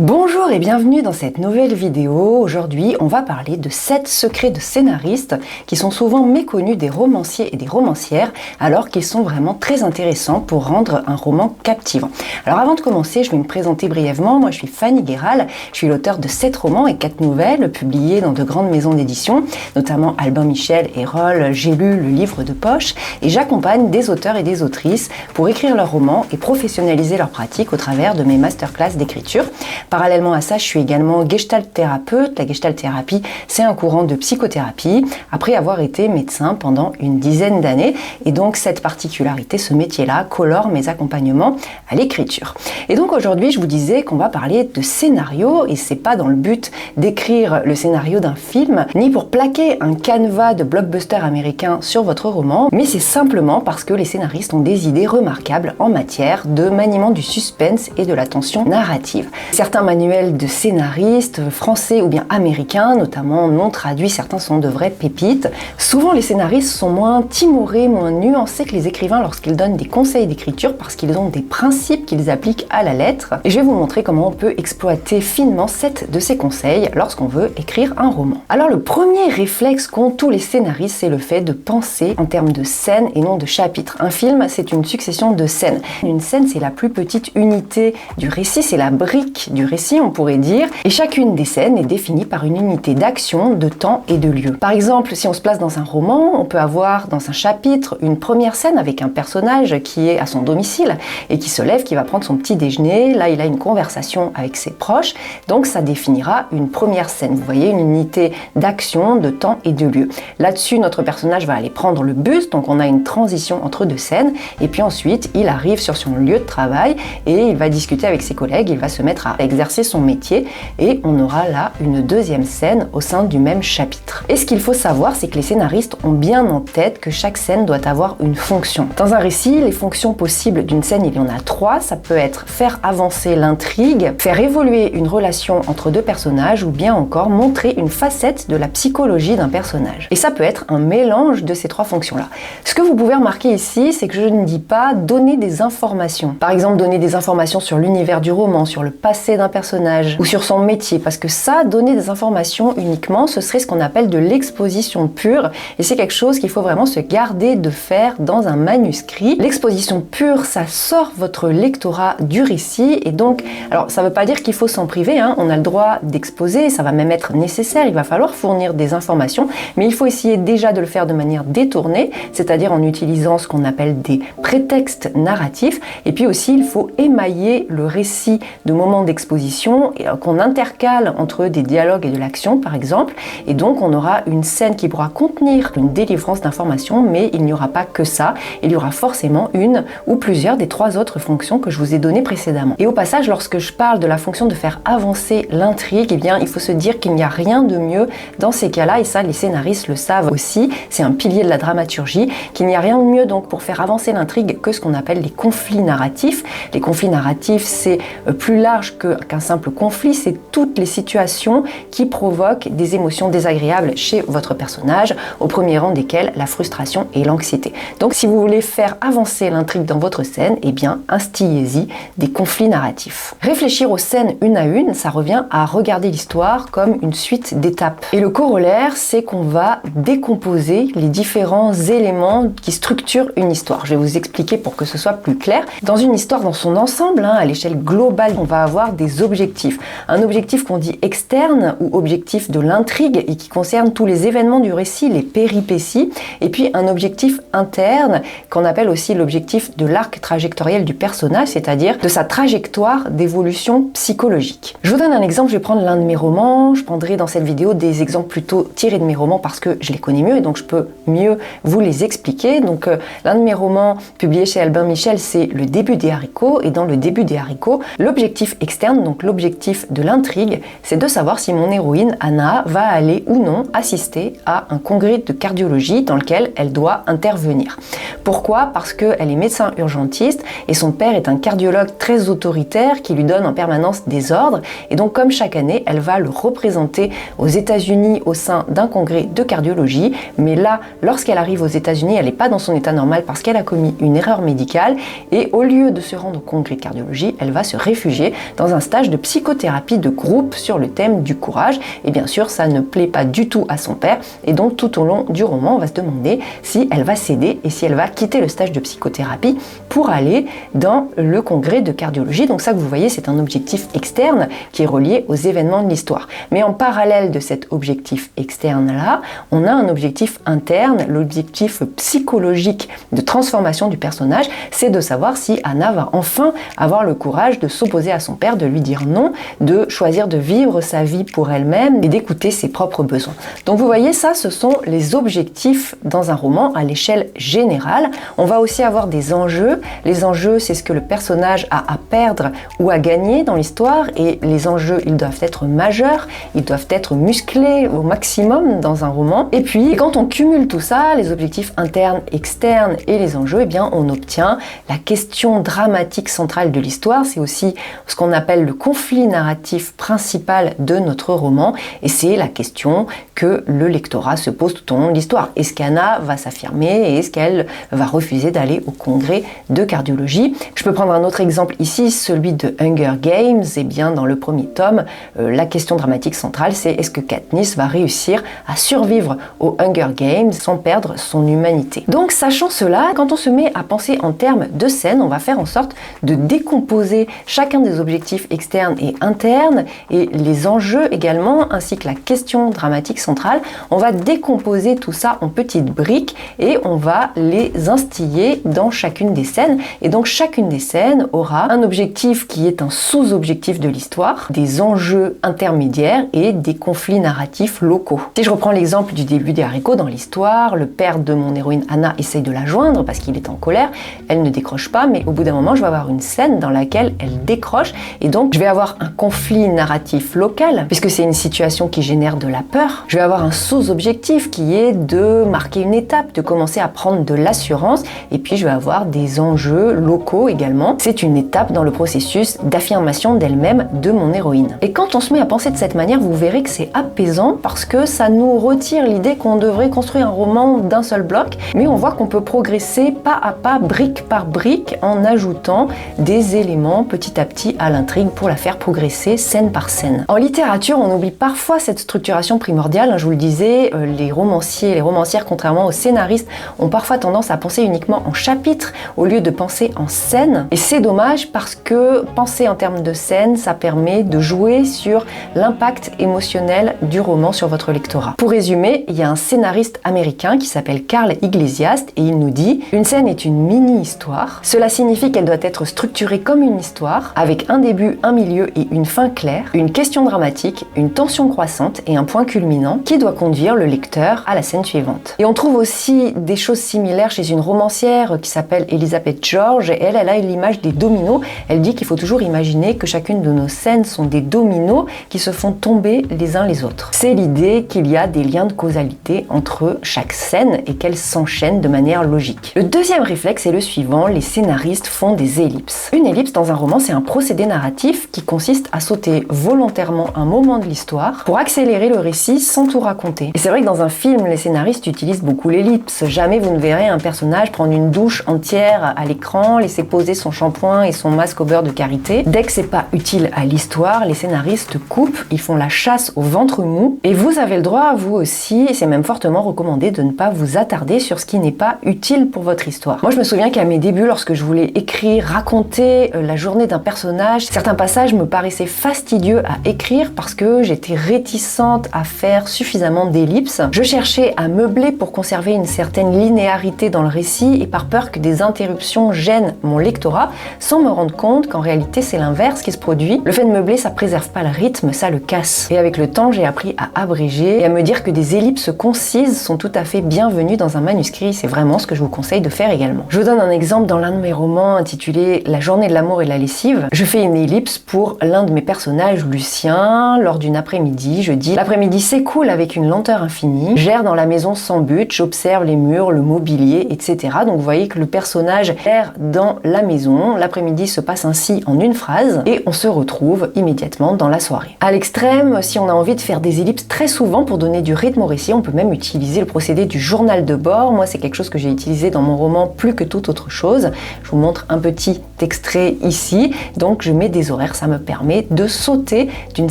Bonjour et bienvenue dans cette nouvelle vidéo. Aujourd'hui, on va parler de 7 secrets de scénaristes qui sont souvent méconnus des romanciers et des romancières alors qu'ils sont vraiment très intéressants pour rendre un roman captivant. Alors avant de commencer, je vais me présenter brièvement. Moi, je suis Fanny Guéral. Je suis l'auteur de 7 romans et 4 nouvelles publiées dans de grandes maisons d'édition, notamment Albin Michel, Erol, J'ai lu, le livre de poche. Et j'accompagne des auteurs et des autrices pour écrire leurs romans et professionnaliser leur pratique au travers de mes masterclass d'écriture. Parallèlement à ça, je suis également gestalt thérapeute. La gestalt thérapie, c'est un courant de psychothérapie après avoir été médecin pendant une dizaine d'années. Et donc, cette particularité, ce métier-là, colore mes accompagnements à l'écriture. Et donc, aujourd'hui, je vous disais qu'on va parler de scénario et c'est pas dans le but d'écrire le scénario d'un film, ni pour plaquer un canevas de blockbuster américain sur votre roman, mais c'est simplement parce que les scénaristes ont des idées remarquables en matière de maniement du suspense et de la tension narrative. Certains manuels de scénaristes, français ou bien américains, notamment non traduits, certains sont de vraies pépites. Souvent, les scénaristes sont moins timorés, moins nuancés que les écrivains lorsqu'ils donnent des conseils d'écriture parce qu'ils ont des principes qu'ils appliquent à la lettre. Et je vais vous montrer comment on peut exploiter finement 7 de ces conseils lorsqu'on veut écrire un roman. Alors, le premier réflexe qu'ont tous les scénaristes, c'est le fait de penser en termes de scènes et non de chapitres. Un film, c'est une succession de scènes. Une scène, c'est la plus petite unité du récit, c'est la brique du récit, on pourrait dire, et chacune des scènes est définie par une unité d'action, de temps et de lieu. Par exemple, si on se place dans un roman, on peut avoir dans un chapitre une première scène avec un personnage qui est à son domicile et qui se lève, qui va prendre son petit déjeuner. Là, il a une conversation avec ses proches, donc ça définira une première scène. Vous voyez, une unité d'action, de temps et de lieu. Là-dessus, notre personnage va aller prendre le bus, donc on a une transition entre deux scènes, et puis ensuite, il arrive sur son lieu de travail et il va discuter avec ses collègues, il va se mettre à exercer son métier et on aura là une deuxième scène au sein du même chapitre. Et ce qu'il faut savoir, c'est que les scénaristes ont bien en tête que chaque scène doit avoir une fonction. Dans un récit, les fonctions possibles d'une scène, il y en a 3. Ça peut être faire avancer l'intrigue, faire évoluer une relation entre deux personnages ou bien encore montrer une facette de la psychologie d'un personnage. Et ça peut être un mélange de ces 3 fonctions-là. Ce que vous pouvez remarquer ici, c'est que je ne dis pas donner des informations. Par exemple, donner des informations sur l'univers du roman, sur le passé d'un personnage ou sur son métier, parce que ça, donner des informations uniquement, ce serait ce qu'on appelle de l'exposition pure, et c'est quelque chose qu'il faut vraiment se garder de faire dans un manuscrit. L'exposition pure, ça sort votre lectorat du récit, et donc, alors ça veut pas dire qu'il faut s'en priver, hein, on a le droit d'exposer, ça va même être nécessaire, il va falloir fournir des informations, mais il faut essayer déjà de le faire de manière détournée, c'est-à-dire en utilisant ce qu'on appelle des prétextes narratifs, et puis aussi il faut émailler le récit de moments d'exposition qu'on intercale entre des dialogues et de l'action par exemple, et donc on aura une scène qui pourra contenir une délivrance d'informations, mais il n'y aura pas que ça, il y aura forcément une ou plusieurs des 3 autres fonctions que je vous ai données précédemment. Et au passage, lorsque je parle de la fonction de faire avancer l'intrigue, eh bien il faut se dire qu'il n'y a rien de mieux dans ces cas-là, et ça les scénaristes le savent aussi, c'est un pilier de la dramaturgie, qu'il n'y a rien de mieux donc pour faire avancer l'intrigue que ce qu'on appelle les conflits narratifs. Les conflits narratifs, c'est plus large qu'un simple conflit, c'est toutes les situations qui provoquent des émotions désagréables chez votre personnage, au premier rang desquelles la frustration et l'anxiété. Donc si vous voulez faire avancer l'intrigue dans votre scène, eh bien instillez-y des conflits narratifs. Réfléchir aux scènes une à une, ça revient à regarder l'histoire comme une suite d'étapes. Et le corollaire, c'est qu'on va décomposer les différents éléments qui structurent une histoire. Je vais vous expliquer pour que ce soit plus clair. Dans une histoire dans son ensemble, à l'échelle globale, on va avoir des objectifs. Un objectif qu'on dit externe ou objectif de l'intrigue et qui concerne tous les événements du récit, les péripéties, et puis un objectif interne qu'on appelle aussi l'objectif de l'arc trajectoriel du personnage, c'est-à-dire de sa trajectoire d'évolution psychologique. Je vous donne un exemple, je vais prendre l'un de mes romans, je prendrai dans cette vidéo des exemples plutôt tirés de mes romans parce que je les connais mieux et donc je peux mieux vous les expliquer. Donc l'un de mes romans publié chez Albin Michel, c'est Le début des haricots, et dans Le début des haricots, l'objectif externe, donc l'objectif de l'intrigue, c'est de savoir si mon héroïne, Anna, va aller ou non assister à un congrès de cardiologie dans lequel elle doit intervenir. Pourquoi ? Parce qu'elle est médecin urgentiste et son père est un cardiologue très autoritaire qui lui donne en permanence des ordres, et donc comme chaque année, elle va le représenter aux États-Unis au sein d'un congrès de cardiologie, mais là, lorsqu'elle arrive aux États-Unis, elle n'est pas dans son état normal parce qu'elle a commis une erreur médicale, et au lieu de se rendre au congrès de cardiologie, elle va se réfugier dans un stage de psychothérapie de groupe sur le thème du courage. Et bien sûr, ça ne plaît pas du tout à son père. Et donc, tout au long du roman, on va se demander si elle va céder et si elle va quitter le stage de psychothérapie pour aller dans le congrès de cardiologie. Donc ça que vous voyez, c'est un objectif externe qui est relié aux événements de l'histoire. Mais en parallèle de cet objectif externe-là, on a un objectif interne, l'objectif psychologique de transformation du personnage, c'est de savoir si Anna va enfin avoir le courage de s'opposer à son père, de lui dire non, de choisir de vivre sa vie pour elle-même et d'écouter ses propres besoins. Donc vous voyez, ça, ce sont les objectifs dans un roman à l'échelle générale. On va aussi avoir des enjeux. Les enjeux, c'est ce que le personnage a à perdre ou à gagner dans l'histoire, et les enjeux, ils doivent être majeurs, ils doivent être musclés au maximum dans un roman. Et puis, quand on cumule tout ça, les objectifs internes, externes et les enjeux, eh bien, on obtient la question dramatique centrale de l'histoire. C'est aussi ce qu'on appelle le conflit narratif principal de notre roman, et c'est la question que le lectorat se pose tout au long de l'histoire. Est-ce qu'Anna va s'affirmer et est-ce qu'elle va refuser d'aller au congrès de cardiologie? Je peux prendre un autre exemple ici, celui de Hunger Games. Eh bien, dans le premier tome, la question dramatique centrale, c'est est-ce que Katniss va réussir à survivre aux Hunger Games sans perdre son humanité? Donc, sachant cela, quand on se met à penser en termes de scène, on va faire en sorte de décomposer chacun des objectifs externes et internes et les enjeux également, ainsi que la question dramatique centrale. On va décomposer tout ça en petites briques et on va les instiller dans chacune des scènes. Et donc, chacune des scènes aura un objectif qui est un sous-objectif de l'histoire, des enjeux intermédiaires et des conflits narratifs locaux. Si je reprends l'exemple du début des haricots dans l'histoire, le père de mon héroïne Anna essaye de la joindre parce qu'il est en colère, elle ne décroche pas, mais au bout d'un moment, je vais avoir une scène dans laquelle elle décroche et donc je vais avoir un conflit narratif local puisque c'est une situation qui génère de la peur. Je vais avoir un sous-objectif qui est de marquer une étape, de commencer à prendre de l'assurance, et puis je vais avoir des enjeux locaux également. C'est une étape dans le processus d'affirmation d'elle-même de mon héroïne. Et quand on se met à penser de cette manière, vous verrez que c'est apaisant parce que ça nous retire l'idée qu'on devrait construire un roman d'un seul bloc, mais on voit qu'on peut progresser pas à pas, brique par brique, en ajoutant des éléments petit à petit à l'intrigue pour la faire progresser scène par scène. En littérature, on oublie parfois cette structuration primordiale. Je vous le disais, les romanciers et les romancières, contrairement aux scénaristes, ont parfois tendance à penser uniquement en chapitres au lieu de penser en scène. Et c'est dommage parce que penser en termes de scène, ça permet de jouer sur l'impact émotionnel du roman sur votre lectorat. Pour résumer, il y a un scénariste américain qui s'appelle Carl Iglesias et il nous dit « Une scène est une mini-histoire. Cela signifie qu'elle doit être structurée comme une histoire, avec un début, un milieu et une fin claire, une question dramatique, une tension croissante et un point culminant qui doit conduire le lecteur à la scène suivante. » Et on trouve aussi des choses similaires chez une romancière qui s'appelle Elizabeth George. Elle a l'image des dominos. Elle dit qu'il faut toujours imaginer que chacune de nos scènes sont des dominos qui se font tomber les uns les autres. C'est l'idée qu'il y a des liens de causalité entre chaque scène et qu'elles s'enchaînent de manière logique. Le deuxième réflexe est le suivant, les scénaristes font des ellipses. Une ellipse dans un roman, c'est un procédé narratif qui consiste à sauter volontairement un moment de l'histoire pour accélérer le récit sans tout raconter. Et c'est vrai que dans un film, les scénaristes utilisent beaucoup l'ellipse. Jamais vous ne verrez un personnage prendre une douche entière à l'écran, laisser poser son shampoing et son masque au beurre de karité. Dès que c'est pas utile à l'histoire, les scénaristes coupent, ils font la chasse au ventre mou. Et vous avez le droit, vous aussi, et c'est même fortement recommandé de ne pas vous attarder sur ce qui n'est pas utile pour votre histoire. Moi, je me souviens qu'à mes débuts, lorsque je voulais écrire, raconter la journée d'un personnage, certains passages me paraissaient fastidieux à écrire parce que j'étais réticente à faire suffisamment d'ellipses. Je cherchais à meubler pour conserver une certaine linéarité dans le récit et par peur que des interruptions gênent mon lectorat, sans me rendre compte qu'en réalité c'est l'inverse qui se produit. Le fait de meubler, ça préserve pas le rythme, ça le casse. Et avec le temps, j'ai appris à abréger et à me dire que des ellipses concises sont tout à fait bienvenues dans un manuscrit. C'est vraiment ce que je vous conseille de faire également. Je vous donne un exemple dans l'un de mes romans intitulé La journée de l'amour et de la lessive. Je fais une ellipse pour l'un de mes personnages, Lucien. Lors d'une après-midi, je dis: l'après-midi s'écoule avec une lenteur infinie, j'erre dans la maison sans but, j'observe les murs, le mobilier, etc. Donc vous voyez que le personnage erre dans la maison, l'après-midi se passe ainsi en une phrase et on se retrouve immédiatement dans la soirée. À l'extrême, si on a envie de faire des ellipses très souvent pour donner du rythme au récit, on peut même utiliser le procédé du journal de bord. Moi, c'est quelque chose que j'ai utilisé dans mon roman plus que toute autre chose. Je vous montre un petit extrait ici. Donc je mets des les horaires, ça me permet de sauter d'une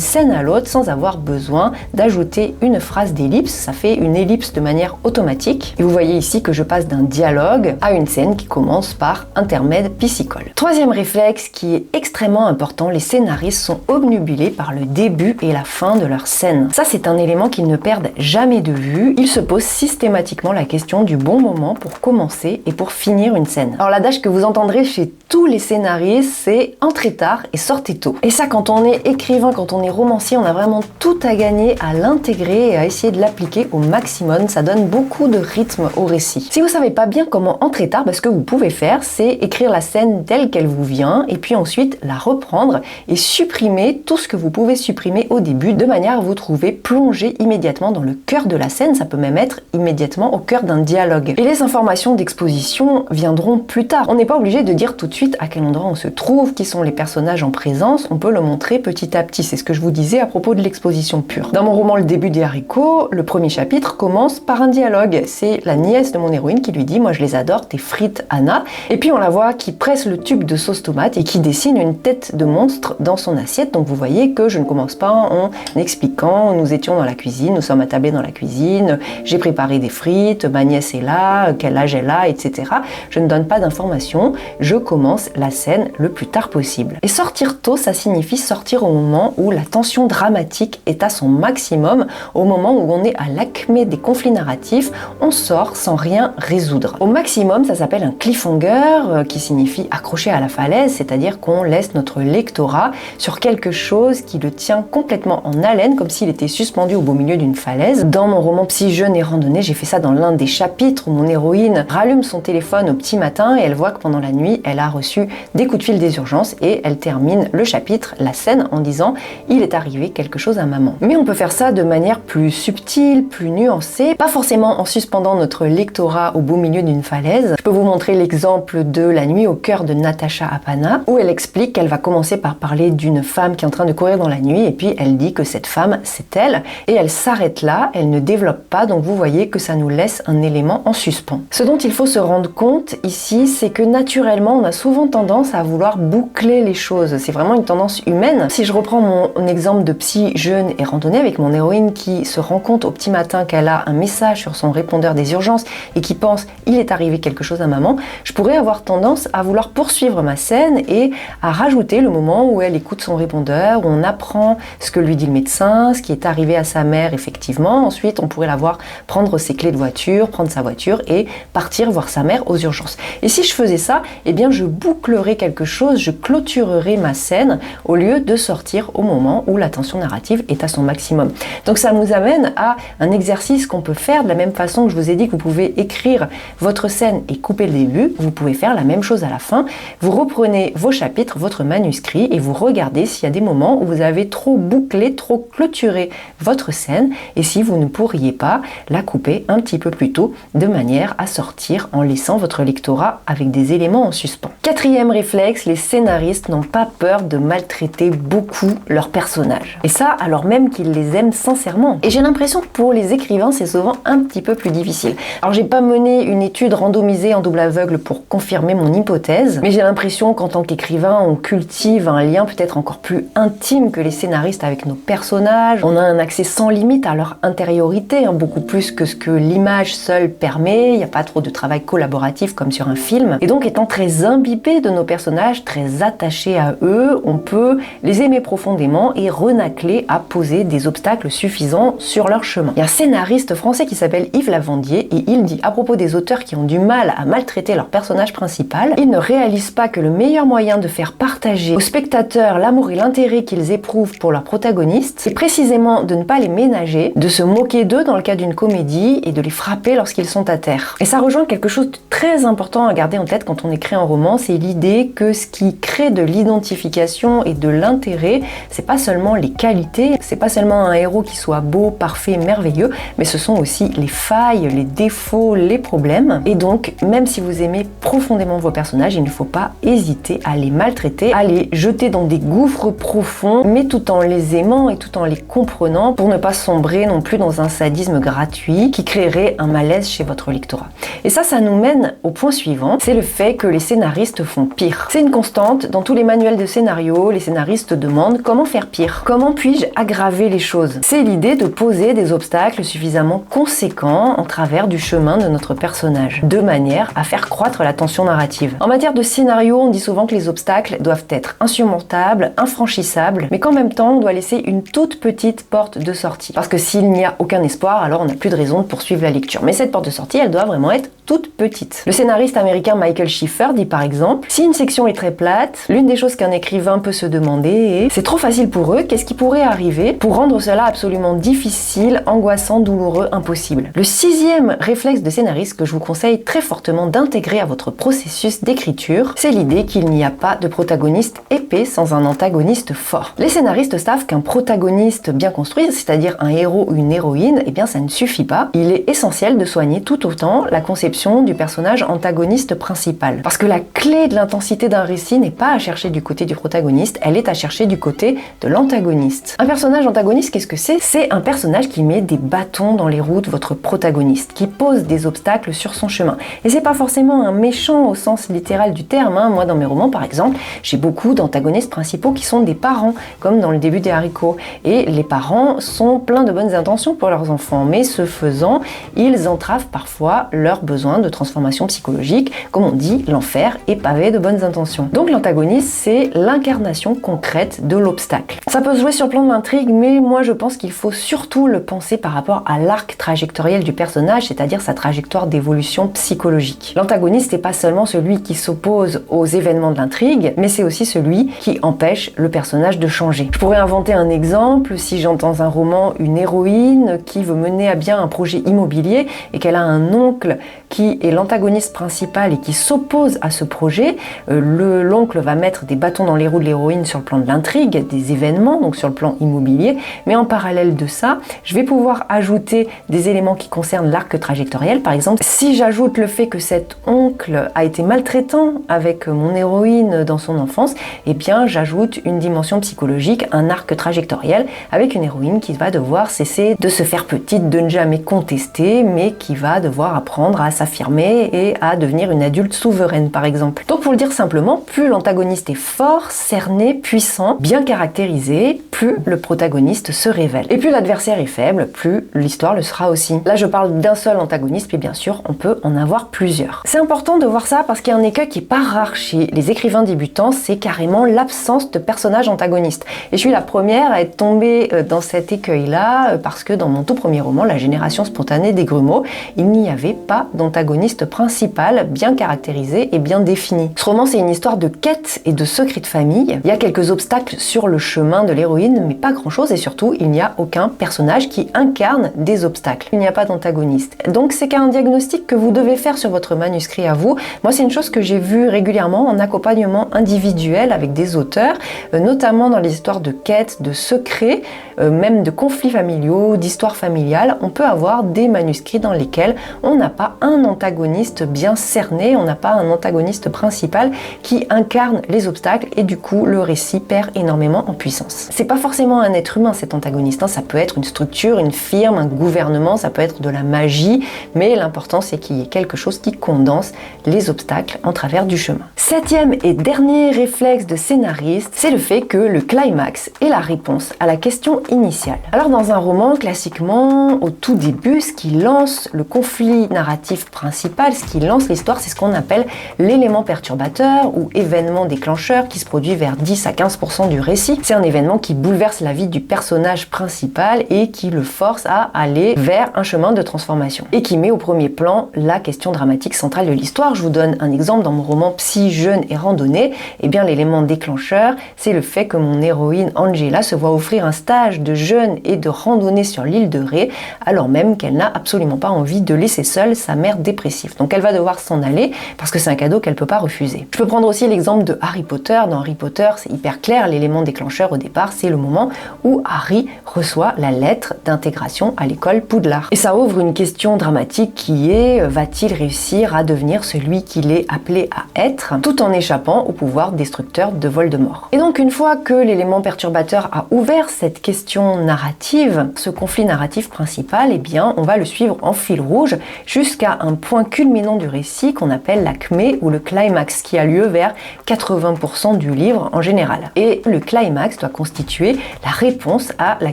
scène à l'autre sans avoir besoin d'ajouter une phrase d'ellipse. Ça fait une ellipse de manière automatique. Et vous voyez ici que je passe d'un dialogue à une scène qui commence par intermède piscicole. Troisième réflexe qui est extrêmement important, les scénaristes sont obnubilés par le début et la fin de leur scène. Ça, c'est un élément qu'ils ne perdent jamais de vue. Ils se posent systématiquement la question du bon moment pour commencer et pour finir une scène. Alors l'adage que vous entendrez chez tous les scénaristes, c'est entrez tard et sortez tôt. Et ça, quand on est écrivain, quand on est romancier, on a vraiment tout à gagner à l'intégrer et à essayer de l'appliquer au maximum. Ça donne beaucoup de rythme au récit. Si vous savez pas bien comment entrer tard, ce que vous pouvez faire, c'est écrire la scène telle qu'elle vous vient et puis ensuite la reprendre et supprimer tout ce que vous pouvez supprimer au début de manière à vous trouver plongé immédiatement dans le cœur de la scène. Ça peut même être immédiatement au cœur d'un dialogue. Et les informations d'exposition viendront plus tard. On n'est pas obligé de dire tout de suite à quel endroit on se trouve, qui sont les personnages en présence. On peut le montrer petit à petit. C'est ce que je vous disais à propos de l'exposition pure. Dans mon roman Le début des haricots, le premier chapitre commence par un dialogue. C'est la nièce de mon héroïne qui lui dit « Moi je les adore, tes frites Anna ». Et puis on la voit qui presse le tube de sauce tomate et qui dessine une tête de monstre dans son assiette. Donc vous voyez que je ne commence pas en expliquant « Nous étions dans la cuisine, nous sommes attablés dans la cuisine, j'ai préparé des frites, ma nièce est là, quel âge elle a, etc. » Je ne donne pas d'informations, je commence la scène le plus tard possible. Et sortir tôt, ça signifie sortir au moment où la tension dramatique est à son maximum, au moment où on est à l'acmé des conflits narratifs, on sort sans rien résoudre. Au maximum, ça s'appelle un cliffhanger, qui signifie accrocher à la falaise, c'est-à-dire qu'on laisse notre lectorat sur quelque chose qui le tient complètement en haleine, comme s'il était suspendu au beau milieu d'une falaise. Dans mon roman Psy, Jeune et Randonnée, j'ai fait ça dans l'un des chapitres où mon héroïne rallume son téléphone au petit matin et elle voit que pendant la nuit, elle a reçu des coups de fil des urgences et elle termine le chapitre, la scène, en disant « Il est arrivé quelque chose à maman ». Mais on peut faire ça de manière plus subtile, plus nuancée, pas forcément en suspendant notre lectorat au beau milieu d'une falaise. Je peux vous montrer l'exemple de La nuit au cœur de Natasha Apana, où elle explique qu'elle va commencer par parler d'une femme qui est en train de courir dans la nuit et puis elle dit que cette femme, c'est elle, et elle s'arrête là, elle ne développe pas, donc vous voyez que ça nous laisse un élément en suspens. Ce dont il faut se rendre compte ici, c'est que naturellement, on a souvent tendance à vouloir boucler les choses. C'est vraiment une tendance humaine. Si je reprends mon exemple de Psy, Jeune et Randonnée avec mon héroïne qui se rend compte au petit matin qu'elle a un message sur son répondeur des urgences et qui pense « il est arrivé quelque chose à maman », je pourrais avoir tendance à vouloir poursuivre ma scène et à rajouter le moment où elle écoute son répondeur, où on apprend ce que lui dit le médecin, ce qui est arrivé à sa mère effectivement. Ensuite, on pourrait la voir prendre ses clés de voiture, prendre sa voiture et partir voir sa mère aux urgences. Et si je faisais ça, eh bien je bouclerais quelque chose, je clôturerais ma scène au lieu de sortir au moment où la tension narrative est à son maximum. Donc ça nous amène à un exercice qu'on peut faire de la même façon que je vous ai dit que vous pouvez écrire votre scène et couper le début, vous pouvez faire la même chose à la fin. Vous reprenez vos chapitres, votre manuscrit et vous regardez s'il y a des moments où vous avez trop bouclé, trop clôturé votre scène et si vous ne pourriez pas la couper un petit peu plus tôt de manière à sortir en laissant votre lectorat avec des éléments en suspens. Quatrième réflexe, les scénaristes n'ont pas peur de maltraiter beaucoup leurs personnages. Et ça, alors même qu'ils les aiment sincèrement. Et j'ai l'impression que pour les écrivains, c'est souvent un petit peu plus difficile. Alors j'ai pas mené une étude randomisée en double aveugle pour confirmer mon hypothèse, mais j'ai l'impression qu'en tant qu'écrivain, on cultive un lien peut-être encore plus intime que les scénaristes avec nos personnages. On a un accès sans limite à leur intériorité, beaucoup plus que ce que l'image seule permet. Il n'y a pas trop de travail collaboratif comme sur un film. Et donc, étant très imbibé de nos personnages, très attachés à eux, on peut les aimer profondément et renacler à poser des obstacles suffisants sur leur chemin. Il y a un scénariste français qui s'appelle Yves Lavandier et il dit à propos des auteurs qui ont du mal à maltraiter leur personnage principal, ils ne réalisent pas que le meilleur moyen de faire partager aux spectateurs l'amour et l'intérêt qu'ils éprouvent pour leurs protagonistes, c'est précisément de ne pas les ménager, de se moquer d'eux dans le cas d'une comédie et de les frapper lorsqu'ils sont à terre. Et ça rejoint quelque chose de très important à garder en tête quand on écrit un roman, c'est l'idée que ce qui crée de l'identification et de l'intérêt, c'est pas seulement les qualités, c'est pas seulement un héros qui soit beau, parfait, merveilleux, mais ce sont aussi les failles, les défauts, les problèmes. Et donc, même si vous aimez profondément vos personnages, il ne faut pas hésiter à les maltraiter, à les jeter dans des gouffres profonds, mais tout en les aimant et tout en les comprenant pour ne pas sombrer non plus dans un sadisme gratuit qui créerait un malaise chez votre lectorat. Et ça nous mène au point suivant, c'est le fait que les scénaristes font pire. C'est une constante dans tous les manuels de scénario, les scénaristes demandent comment faire pire. Comment puis-je aggraver les choses? C'est l'idée de poser des obstacles suffisamment conséquents en travers du chemin de notre personnage, de manière à faire croître la tension narrative. En matière de scénario, on dit souvent que les obstacles doivent être insurmontables, infranchissables, mais qu'en même temps, on doit laisser une toute petite porte de sortie. Parce que s'il n'y a aucun espoir, alors on n'a plus de raison de poursuivre la lecture. Mais cette porte de sortie, elle doit vraiment être toute petite. Le scénariste américain Michael Schiffer dit par exemple, si une section est très plate, l'une des choses qu'un écrivain peut se demander est, c'est trop facile pour eux, qu'est-ce qui pourrait arriver pour rendre cela absolument difficile, angoissant, douloureux, impossible. Le 6e réflexe de scénariste que je vous conseille très fortement d'intégrer à votre processus d'écriture, c'est l'idée qu'il n'y a pas de protagoniste épais sans un antagoniste fort. Les scénaristes savent qu'un protagoniste bien construit, c'est-à-dire un héros ou une héroïne, eh bien ça ne suffit pas. Il est essentiel de soigner tout autant la conception du personnage antagoniste principal. Parce que la clé de l'intensité d'un récit n'est pas à chercher du côté du protagoniste, elle est à chercher du côté de l'antagoniste. Un personnage antagoniste, qu'est-ce que c'est? C'est un personnage qui met des bâtons dans les roues de votre protagoniste, qui pose des obstacles sur son chemin. Et c'est pas forcément un méchant au sens littéral du terme, hein. Moi dans mes romans par exemple, j'ai beaucoup d'antagonistes principaux qui sont des parents, comme dans le début des haricots. Et les parents sont pleins de bonnes intentions pour leurs enfants, mais ce faisant, ils entravent parfois leurs besoins de transformation psychologique. Comme on dit, l'enfer est pavé de bonnes intentions. Donc l'antagoniste, c'est l'incarnation concrète de l'obstacle. Ça peut se jouer sur le plan de l'intrigue, mais moi je pense qu'il faut surtout le penser par rapport à l'arc trajectoriel du personnage, c'est-à-dire sa trajectoire d'évolution psychologique. L'antagoniste n'est pas seulement celui qui s'oppose aux événements de l'intrigue, mais c'est aussi celui qui empêche le personnage de changer. Je pourrais inventer un exemple, si j'entends dans un roman une héroïne qui veut mener à bien un projet immobilier et qu'elle a un oncle qui est l'antagoniste principal et qui s'oppose à ce projet, l'oncle va mettre des bâtons dans les roues de l'héroïne sur le plan de l'intrigue, des événements, donc sur le plan immobilier, mais en parallèle de ça, je vais pouvoir ajouter des éléments qui concernent l'arc trajectoriel. Par exemple, si j'ajoute le fait que cet oncle a été maltraitant avec mon héroïne dans son enfance, eh bien j'ajoute une dimension psychologique, un arc trajectoriel avec une héroïne qui va devoir cesser de se faire petite, de ne jamais contester, mais qui va devoir apprendre à s'affirmer et à devenir une adulte souveraine par exemple. Donc pour le dire simplement, plus l'antagoniste est fort, cerné, puissant, bien caractérisé, plus le protagoniste se révèle. Et plus l'adversaire est faible, plus l'histoire le sera aussi. Là je parle d'un seul antagoniste, mais bien sûr on peut en avoir plusieurs. C'est important de voir ça parce qu'il y a un écueil qui est pas rare chez les écrivains débutants, c'est carrément l'absence de personnage antagoniste. Et je suis la première à être tombée dans cet écueil-là parce que dans mon tout premier roman, La génération spontanée des grumeaux, il n'y avait pas d'antagoniste principal bien caractérisé et bien défini. Ce roman, c'est une histoire de quête et de secret de famille. Il y a quelques obstacles sur le chemin de l'héroïne, mais pas grand-chose, et surtout, il n'y a aucun personnage qui incarne des obstacles. Il n'y a pas d'antagoniste. Donc, c'est qu'un diagnostic que vous devez faire sur votre manuscrit à vous. Moi, c'est une chose que j'ai vue régulièrement en accompagnement individuel avec des auteurs, notamment dans les histoires de quêtes, de secrets, même de conflits familiaux, d'histoires familiales. On peut avoir des manuscrits dans lesquels on n'a pas un antagoniste bien cerné, on n'a pas un antagoniste principal qui incarne les obstacles et du coup le récit perd énormément en puissance. C'est pas forcément un être humain cet antagoniste, hein. Ça peut être une structure, une firme, un gouvernement, ça peut être de la magie, mais l'important c'est qu'il y ait quelque chose qui condense les obstacles en travers du chemin. 7e et dernier réflexe de scénariste, c'est le fait que le climax est la réponse à la question initiale. Alors dans un roman, classiquement, au tout début, ce qui lance le conflit narratif principal, ce qui lance l'histoire, c'est ce qu'on appelle l'élément perturbateur ou événement déclencheur qui se produit vers 10 à 15% du récit. C'est un événement qui bouleverse la vie du personnage principal et qui le force à aller vers un chemin de transformation et qui met au premier plan la question dramatique centrale de l'histoire. Je vous donne un exemple dans mon roman Psy, jeûne et randonnée. Eh bien l'élément déclencheur, c'est le fait que mon héroïne Angela se voit offrir un stage de jeûne et de randonnée sur l'île de Ré alors même qu'elle n'a absolument pas envie de laisser seule sa mère dépressive. Donc elle va devoir s'en aller parce que c'est un cadeau qu'elle peut pas refuser. Je peux prendre aussi l'exemple de Harry Potter. Dans Harry Potter, c'est hyper clair, l'élément déclencheur au départ, c'est le moment où Harry reçoit la lettre d'intégration à l'école Poudlard. Et ça ouvre une question dramatique qui est, va-t-il réussir à devenir celui qu'il est appelé à être, tout en échappant au pouvoir destructeur de Voldemort. Et donc une fois que l'élément perturbateur a ouvert cette question narrative, ce conflit narratif principal, eh bien on va le suivre en fil rouge jusqu'à un point culminant du récit qu'on appelle l'acmé ou le climax qui a lieu vers 80% du livre en général. Et le climax doit constituer la réponse à la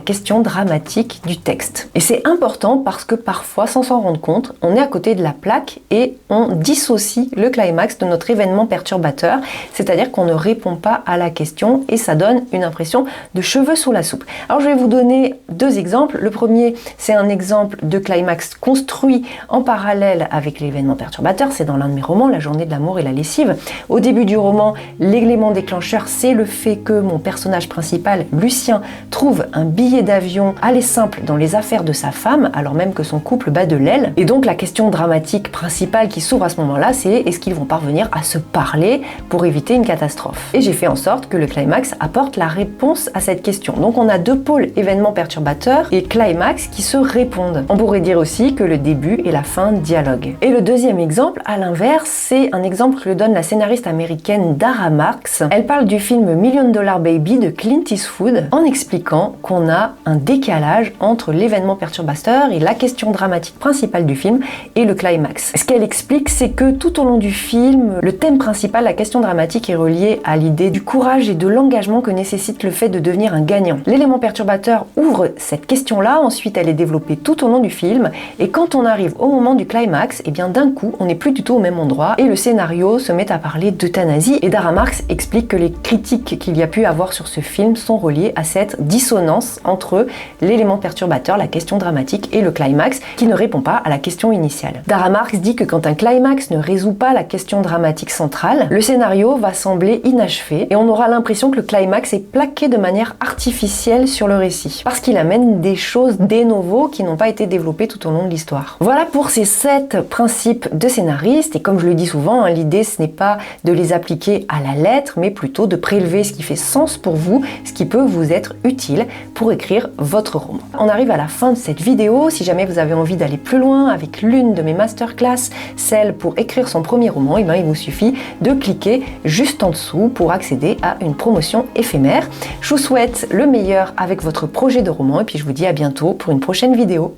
question dramatique du texte. Et c'est important parce que parfois, sans s'en rendre compte, on est à côté de la plaque et on dissocie le climax de notre événement perturbateur, c'est-à-dire qu'on ne répond pas à la question et ça donne une impression de cheveux sous la soupe. Alors je vais vous donner deux exemples. Le premier, c'est un exemple de climax construit en parallèle avec l'événement perturbateur. C'est dans l'un de mes romans, La journée de l'amour et la lessive. Au début du roman, l'élément déclencheur, c'est le fait que mon personnage principal, Lucien, trouve un billet d'avion aller simple dans les affaires de sa femme, alors même que son couple bat de l'aile. Et donc la question dramatique principale qui s'ouvre à ce moment-là, c'est est-ce qu'ils vont parvenir à se parler pour éviter une catastrophe. Et j'ai fait en sorte que le climax apporte la réponse à cette question. Donc on a deux pôles, événements perturbateurs et climax, qui se répondent. On pourrait dire aussi que le début et la fin dialoguent. Et le deuxième exemple, à l'inverse, c'est un exemple que donne la scénariste américaine Dara Marks. Elle parle du film Million Dollar Baby de Clint Eastwood en expliquant qu'on a un décalage entre l'événement perturbateur et la question dramatique principale du film et le climax. Ce qu'elle explique, c'est que tout au long du film, le thème principal, la question dramatique, est relié à l'idée du courage et de l'engagement que nécessite le fait de devenir un gagnant. L'élément perturbateur ouvre cette question-là, ensuite elle est développée tout au long du film, et quand on arrive au moment du climax, et bien d'un coup, on n'est plus du tout au même endroit, et le scénario se met à parler d'euthanasie, et Dara Marks explique que les critiques qu'il y a pu avoir sur ce film sont reliées à cette dissonance entre l'élément perturbateur, la question dramatique, et le climax, qui ne répond pas à la question initiale. Dara Marks dit que quand un climax ne résout pas la question dramatique centrale, le scénario va sembler inachevé, et on aura l'impression que le climax est plaqué de manière artificielle sur le récit, parce qu'il amène des choses de novo qui n'ont pas été développées tout au long de l'histoire. Voilà pour ces 7 principes de scénariste, et comme je le dis souvent, l'idée ce n'est pas de les appliquer à la lettre, mais plutôt de prélever ce qui fait sens pour vous, ce qui peut vous être utile pour écrire votre roman. On arrive à la fin de cette vidéo. Si jamais vous avez envie d'aller plus loin avec l'une de mes masterclass, celle pour écrire son premier roman, il vous suffit de cliquer juste en dessous pour accéder à une promotion éphémère. Je vous souhaite le meilleur avec votre projet de roman et puis je vous dis à bientôt pour une prochaine vidéo.